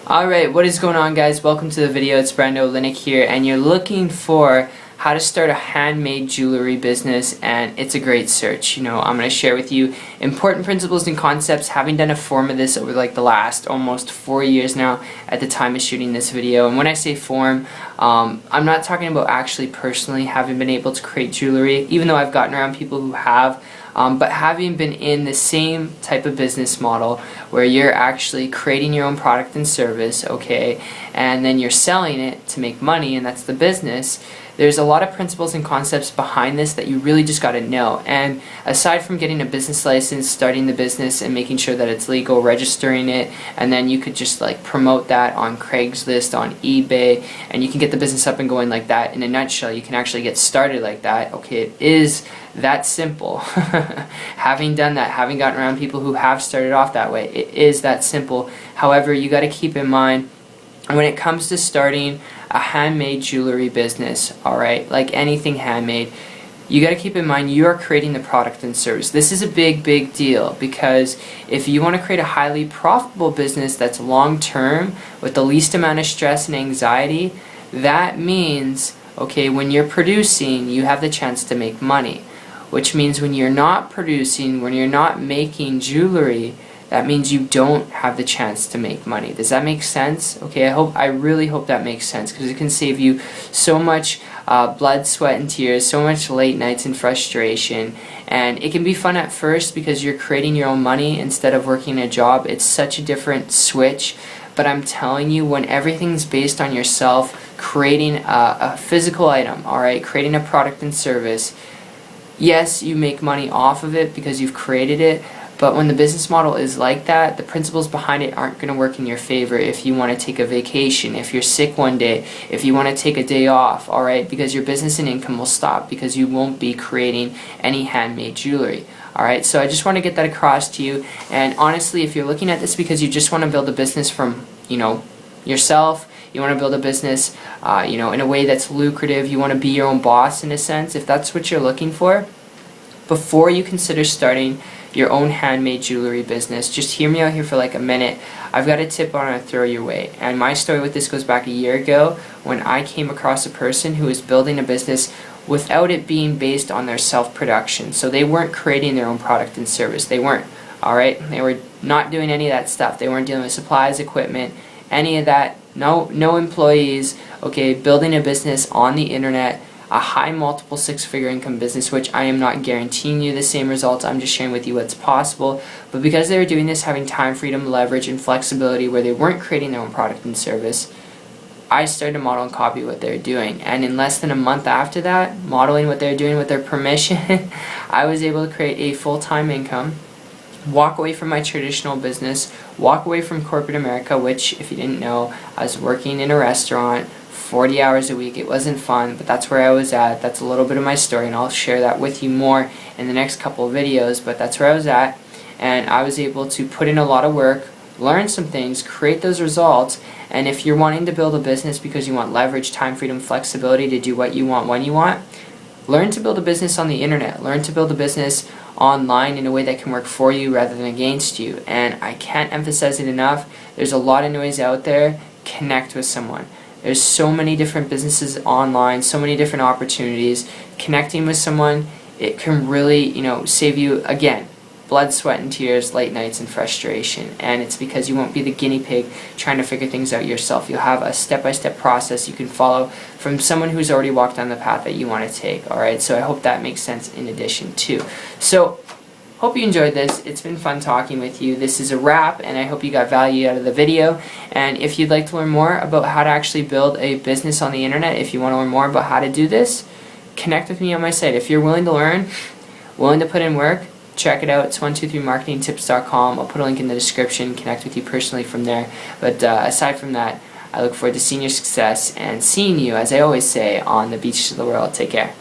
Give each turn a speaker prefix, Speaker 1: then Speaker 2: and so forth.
Speaker 1: Alright, what is going on, guys? Welcome to the video. It's Brando Linick here, and you're looking for how to start a handmade jewelry business, and it's a great search. I'm going to share with you important principles and concepts, having done a form of this over the last almost 4 years now at the time of shooting this video. And when I say form, I'm not talking about actually personally having been able to create jewelry, even though I've gotten around people who have. But having been in the same type of business model where you're actually creating your own product and service, okay, and then you're selling it to make money, and that's the business, there's a lot of principles and concepts behind this that you really just got to know. And aside from getting a business license, starting the business and making sure that it's legal, registering it, and then you could just promote that on Craigslist, on eBay, and you can get the business up and going like that. In a nutshell, you can actually get started like that. Okay, it is that simple. Having done that, having gotten around people who have started off that way, it is that simple. However, you got to keep in mind, when it comes to starting a handmade jewelry business, alright, like anything handmade, you got to keep in mind you are creating the product and service. This is a big deal, because if you want to create a highly profitable business that's long term with the least amount of stress and anxiety, that means, okay, when you're producing, you have the chance to make money. Which means when you're not producing, when you're not making jewelry, that means you don't have the chance to make money. Does that make sense? Okay, I really hope that makes sense, because it can save you so much blood, sweat, and tears, so much late nights and frustration. And it can be fun at first because you're creating your own money instead of working a job. It's such a different switch. But I'm telling you, when everything's based on yourself, creating a physical item, alright, creating a product and service, yes, you make money off of it because you've created it, but when the business model is like that, the principles behind it aren't going to work in your favor if you want to take a vacation, if you're sick one day, if you want to take a day off, alright, because your business and income will stop because you won't be creating any handmade jewelry. Alright, so I just want to get that across to you. And honestly, if you're looking at this because you just want to build a business from, yourself, you want to build a business, in a way that's lucrative, you want to be your own boss in a sense, if that's what you're looking for, before you consider starting your own handmade jewelry business, just hear me out here for a minute. I've got a tip I want to throw your way. And my story with this goes back a year ago when I came across a person who was building a business without it being based on their self-production. So they weren't creating their own product and service. They weren't. Alright? They were not doing any of that stuff. They weren't dealing with supplies, equipment, any of that. No employees. Okay, building a business on the internet, a high multiple six-figure income business, which I am not guaranteeing you the same results. I'm just sharing with you what's possible. But because they were doing this, having time, freedom, leverage, and flexibility where they weren't creating their own product and service, I started to model and copy what they're doing. And in less than a month after that, modeling what they're doing with their permission, I was able to create a full-time income, walk away from my traditional business, walk away from corporate America, which, if you didn't know, I was working in a restaurant 40 hours a week. It wasn't fun, but that's where I was at. That's a little bit of my story, and I'll share that with you more in the next couple of videos, but that's where I was at. And I was able to put in a lot of work, learn some things, create those results. And if you're wanting to build a business because you want leverage, time, freedom, flexibility to do what you want when you want, learn to build a business on the internet. Learn to build a business online in a way that can work for you rather than against you. And I can't emphasize it enough. There's a lot of noise out there. Connect with someone. There's so many different businesses online, so many different opportunities. Connecting with someone, it can really, save you, again, blood, sweat, and tears, late nights, and frustration. And it's because you won't be the guinea pig trying to figure things out yourself. You'll have a step-by-step process you can follow from someone who's already walked down the path that you want to take. Alright, so I hope that makes sense in addition too. So, hope you enjoyed this. It's been fun talking with you. This is a wrap, and I hope you got value out of the video. And if you'd like to learn more about how to actually build a business on the internet, if you want to learn more about how to do this, connect with me on my site. If you're willing to learn, willing to put in work, check it out. It's 123marketingtips.com. I'll put a link in the description. Connect with you personally from there. But aside from that, I look forward to seeing your success and seeing you, as I always say, on the beaches of the world. Take care.